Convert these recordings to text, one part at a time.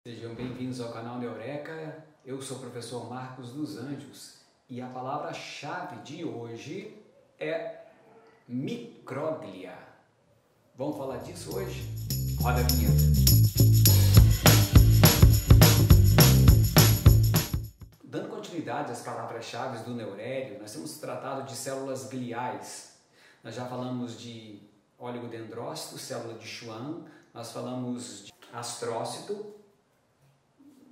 Sejam bem-vindos ao canal Neureka. Eu sou o professor Marcos dos Anjos e a palavra-chave de hoje é micróglia. Vamos falar disso hoje? Roda a vinheta. Dando continuidade às palavras-chave do Neurélio, nós temos tratado de células gliais. Nós já falamos de oligodendrócito, célula de Schwann, nós falamos de astrócito.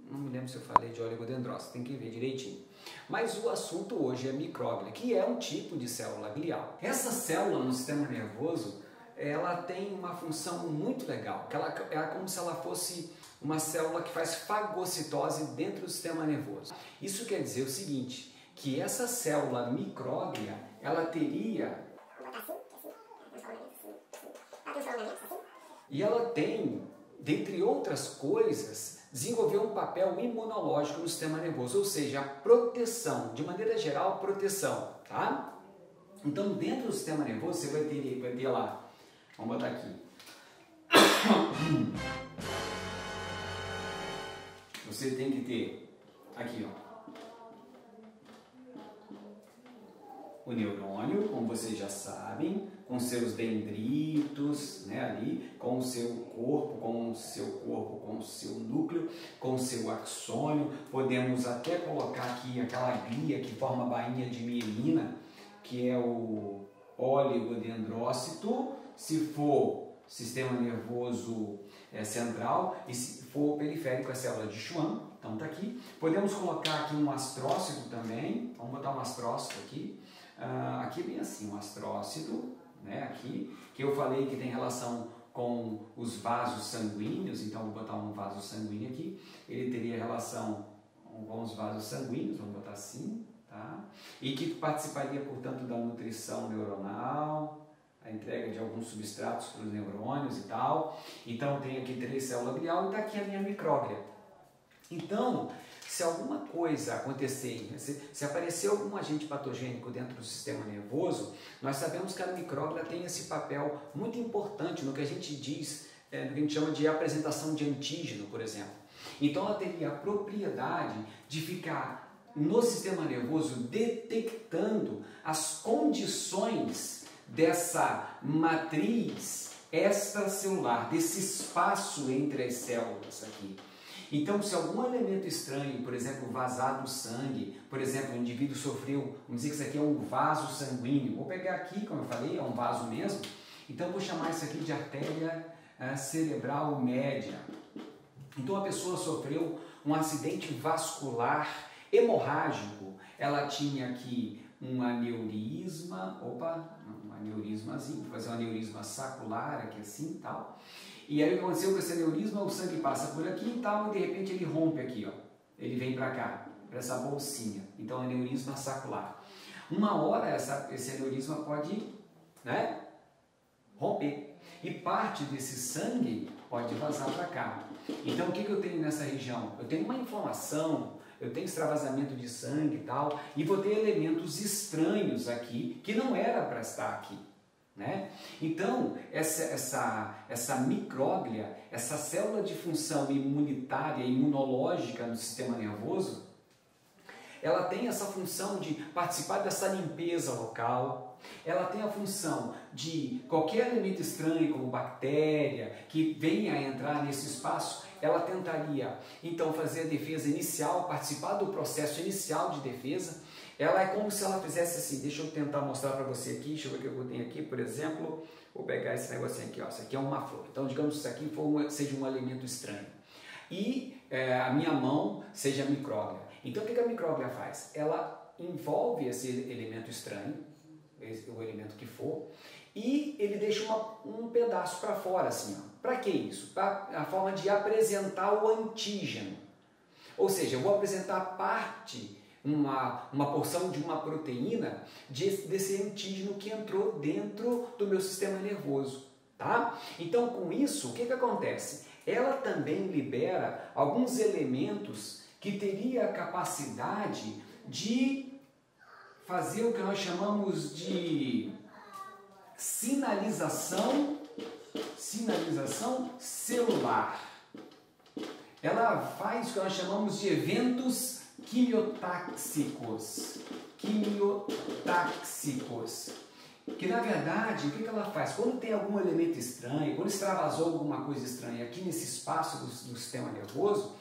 Não me lembro se eu falei de oligodendrócito, tem que ver direitinho. Mas o assunto hoje é micróglia, que é um tipo de célula glial. Essa célula no sistema nervoso, ela tem uma função muito legal, que ela é como se ela fosse uma célula que faz fagocitose dentro do sistema nervoso. Isso quer dizer o seguinte, que essa célula micróglia, ela teria... E ela tem, dentre outras coisas, desenvolver um papel imunológico no sistema nervoso, ou seja, a proteção, de maneira geral, proteção, tá? Então, dentro do sistema nervoso, você vai ter lá, vamos botar aqui, você tem que ter, aqui ó, o neurônio, como vocês já sabem, com seus dendritos, né, ali, com o seu corpo, com o seu núcleo, com o seu axônio. Podemos até colocar aqui aquela glia que forma a bainha de mielina, que é o oligodendrócito, se for sistema nervoso central, e se for periférico a célula de Schwann, então tá aqui. Podemos colocar aqui um astrócito também, vamos botar um astrócito aqui. Aqui é bem assim, um astrócito, né, aqui, que eu falei que tem relação com os vasos sanguíneos, então vou botar um vaso sanguíneo aqui, ele teria relação com os vasos sanguíneos, vamos botar assim, tá? E que participaria, portanto, da nutrição neuronal, a entrega de alguns substratos para os neurônios e tal. Então tem aqui 3 células glial e está aqui a minha micróglia. Então, se alguma coisa acontecer, se aparecer algum agente patogênico dentro do sistema nervoso, nós sabemos que a micróglia tem esse papel muito importante no que a gente diz, no que a gente chama de apresentação de antígeno, por exemplo. Então ela teria a propriedade de ficar no sistema nervoso detectando as condições dessa matriz extracelular, desse espaço entre as células aqui. Então, se algum elemento estranho, por exemplo, vazar do sangue, por exemplo, o indivíduo sofreu, vamos dizer que isso aqui é um vaso sanguíneo, vou pegar aqui, como eu falei, é um vaso mesmo, então vou chamar isso aqui de artéria cerebral média. Então, a pessoa sofreu um acidente vascular hemorrágico, ela tinha aqui um aneurisma, um aneurismazinho, vou fazer um aneurisma sacular aqui assim e tal. E aí o que aconteceu com esse aneurisma, o sangue passa por aqui e tal, e de repente ele rompe aqui, ó. Ele vem para cá, para essa bolsinha. Então, aneurisma sacular. Uma hora esse aneurisma pode, né, romper. E parte desse sangue pode vazar para cá. Então, o que eu tenho nessa região? Eu tenho uma inflamação, eu tenho extravasamento de sangue e tal, e vou ter elementos estranhos aqui, que não era para estar aqui. Né? Então, essa micróglia, essa célula de função imunitária, imunológica no sistema nervoso, ela tem essa função de participar dessa limpeza local, ela tem a função de qualquer elemento estranho, como bactéria, que venha a entrar nesse espaço, ela tentaria então fazer a defesa inicial, participar do processo inicial de defesa. Ela é como se ela fizesse assim, deixa eu tentar mostrar para você aqui, deixa eu ver o que eu tenho aqui, por exemplo, vou pegar esse negocinho aqui, ó, isso aqui é uma flor, então digamos que isso aqui seja um elemento estranho, e a minha mão seja a micróglia. Então o que a micróglia faz? Ela envolve esse elemento estranho, o elemento que for, e ele deixa um pedaço para fora assim, ó. Para que isso? Para a forma de apresentar o antígeno, ou seja, eu vou apresentar parte, uma porção de uma proteína desse antígeno que entrou dentro do meu sistema nervoso, tá? Então, com isso, o que acontece? Ela também libera alguns elementos que teria a capacidade de fazer o que nós chamamos de sinalização celular. ela faz o que nós chamamos de eventos quimiotáxicos. Quimiotáxicos. Que na verdade, o que ela faz? Quando tem algum elemento estranho, quando extravasou alguma coisa estranha aqui nesse espaço do sistema nervoso,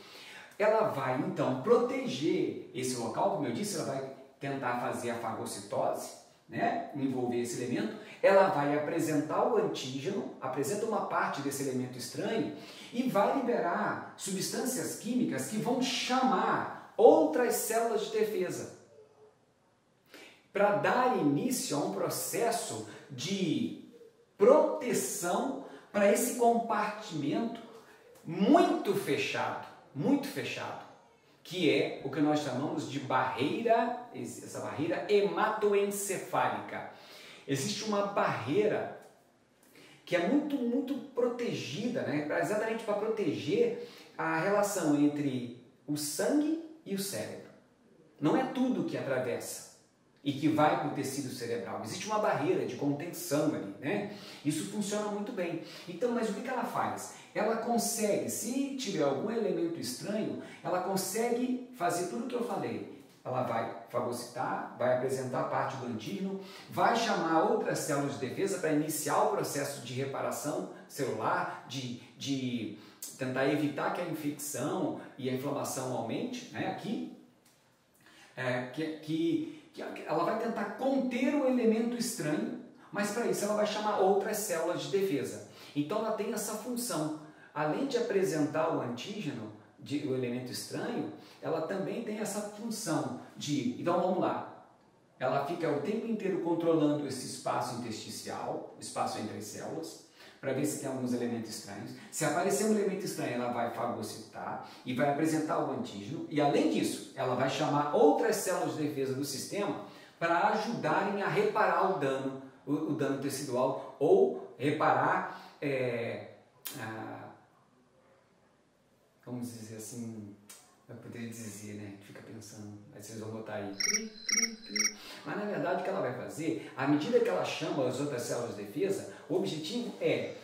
ela vai então proteger esse local, como eu disse, ela vai tentar fazer a fagocitose, né? Envolver esse elemento, ela vai apresentar o antígeno, apresenta uma parte desse elemento estranho e vai liberar substâncias químicas que vão chamar outras células de defesa para dar início a um processo de proteção para esse compartimento muito fechado, que é o que nós chamamos de barreira, essa barreira hematoencefálica. Existe uma barreira que é muito protegida, né? Exatamente para proteger a relação entre o sangue e o cérebro. Não é tudo que atravessa e que vai para o tecido cerebral. Existe uma barreira de contenção ali, né? Isso funciona muito bem. Então, mas o que ela faz? Ela consegue, se tiver algum elemento estranho, ela consegue fazer tudo o que eu falei. Ela vai fagocitar, vai apresentar parte do antígeno, vai chamar outras células de defesa para iniciar o processo de reparação celular, de tentar evitar que a infecção e a inflamação aumente, né? Aqui, ela vai tentar conter o elemento estranho, mas para isso ela vai chamar outras células de defesa. Então ela tem essa função. Além de apresentar o antígeno, o elemento estranho, ela também tem essa função de... Então vamos lá. Ela fica o tempo inteiro controlando esse espaço intersticial, espaço entre as células, para ver se tem alguns elementos estranhos. Se aparecer um elemento estranho, ela vai fagocitar e vai apresentar o antígeno. E além disso, ela vai chamar outras células de defesa do sistema para ajudarem a reparar o dano tecidual ou reparar, vamos dizer assim, eu poderia dizer, né? Fica pensando, aí vocês vão botar aí. Mas na verdade o que ela vai fazer, à medida que ela chama as outras células de defesa, o objetivo é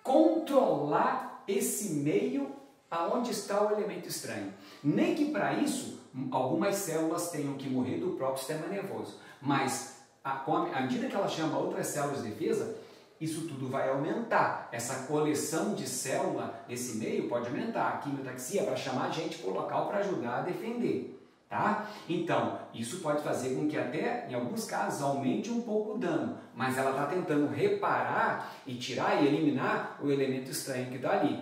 controlar esse meio aonde está o elemento estranho. Nem que para isso algumas células tenham que morrer do próprio sistema nervoso, mas à medida que ela chama outras células de defesa, isso tudo vai aumentar. Essa coleção de célula nesse meio pode aumentar. A quimiotaxia para chamar a gente para o local para ajudar a defender. Tá? Então, isso pode fazer com que até, em alguns casos, aumente um pouco o dano. Mas ela está tentando reparar e tirar e eliminar o elemento estranho que está ali.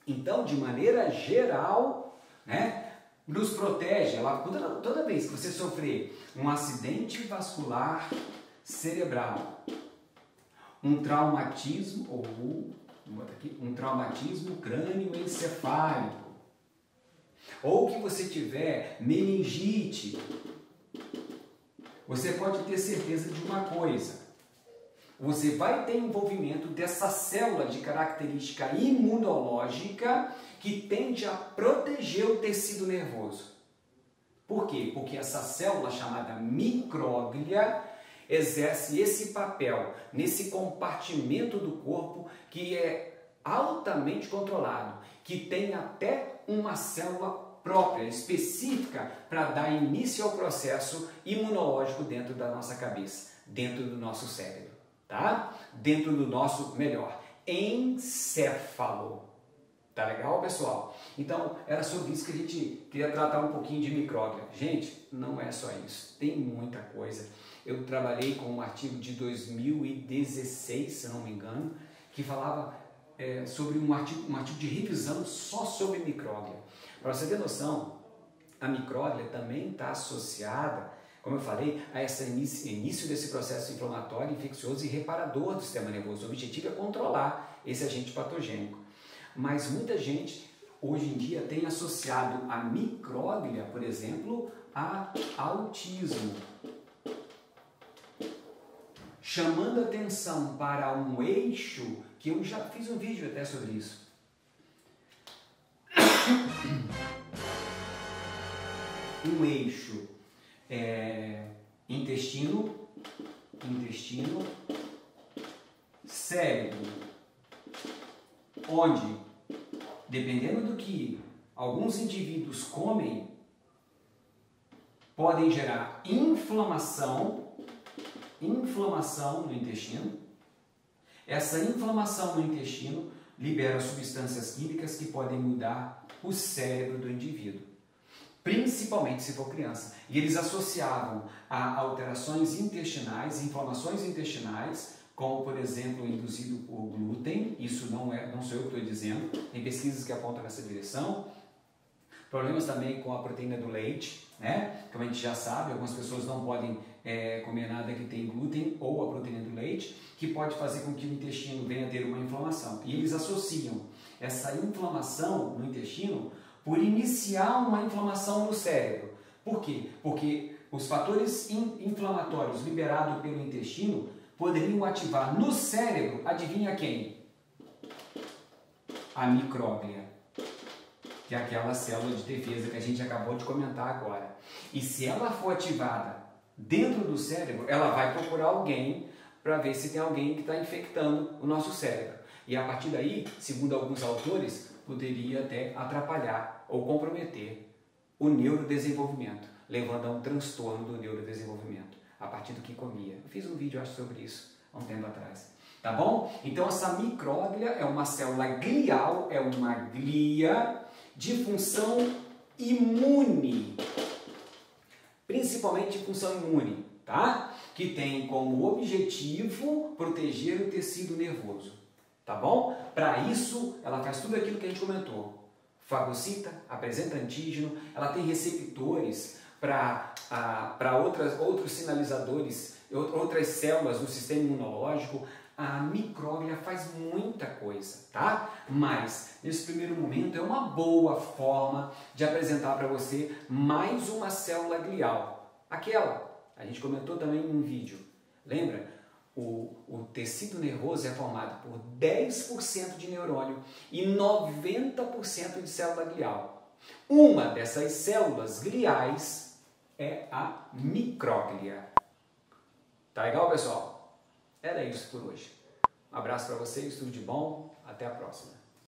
Então, de maneira geral, né, nos protege. Ela, toda vez que você sofrer um acidente vascular cerebral, um traumatismo, um traumatismo crânioencefálico, ou que você tiver meningite, você pode ter certeza de uma coisa: você vai ter envolvimento dessa célula de característica imunológica que tende a proteger o tecido nervoso. Por quê? Porque essa célula chamada micróglia exerce esse papel nesse compartimento do corpo que é altamente controlado, que tem até uma célula própria, específica, para dar início ao processo imunológico dentro da nossa cabeça, dentro do nosso cérebro, tá? Dentro do nosso, melhor, encéfalo. Tá legal, pessoal? Então, era sobre isso que a gente queria tratar um pouquinho de micróglia. Gente, não é só isso, tem muita coisa. Eu trabalhei com um artigo de 2016, se não me engano, que falava sobre um artigo de revisão só sobre micróglia. Para você ter noção, a micróglia também está associada, como eu falei, a esse início desse processo inflamatório, infeccioso e reparador do sistema nervoso. O objetivo é controlar esse agente patogênico. Mas muita gente, hoje em dia, tem associado a micróglia, por exemplo, a autismo, chamando atenção para um eixo, que eu já fiz um vídeo até sobre isso. Um eixo intestino, cérebro, onde, dependendo do que alguns indivíduos comem, podem gerar inflamação no intestino. Essa inflamação no intestino libera substâncias químicas que podem mudar o cérebro do indivíduo, principalmente se for criança. E eles associavam a alterações intestinais, inflamações intestinais, como, por exemplo, induzido por glúten. Isso não sou eu que estou dizendo, tem pesquisas que apontam nessa direção. Problemas também com a proteína do leite, né? Como a gente já sabe, algumas pessoas não podem comer nada que tem glúten ou a proteína do leite, que pode fazer com que o intestino venha a ter uma inflamação. E eles associam essa inflamação no intestino por iniciar uma inflamação no cérebro. Por quê? Porque os fatores inflamatórios liberados pelo intestino poderiam ativar no cérebro, adivinha quem? A micróglia, que é aquela célula de defesa que a gente acabou de comentar agora. E se ela for ativada dentro do cérebro, ela vai procurar alguém para ver se tem alguém que está infectando o nosso cérebro. E a partir daí, segundo alguns autores, poderia até atrapalhar ou comprometer o neurodesenvolvimento, levando a um transtorno do neurodesenvolvimento, a partir do que comia. Eu fiz um vídeo, acho, sobre isso, há um tempo atrás. Tá bom? Então, essa micróglia é uma célula glial, é uma glia de função imune, principalmente função imune, tá? Que tem como objetivo proteger o tecido nervoso, tá bom? Para isso, ela faz tudo aquilo que a gente comentou. Fagocita, apresenta antígeno, ela tem receptores para outros sinalizadores, outras células do sistema imunológico. A micróglia faz muita coisa, tá? Mas, nesse primeiro momento, é uma boa forma de apresentar para você mais uma célula glial. Aquela, a gente comentou também em um vídeo. Lembra? O tecido nervoso é formado por 10% de neurônio e 90% de célula glial. Uma dessas células gliais é a micróglia. Tá legal, pessoal? Era isso por hoje. Um abraço para vocês, tudo de bom, até a próxima.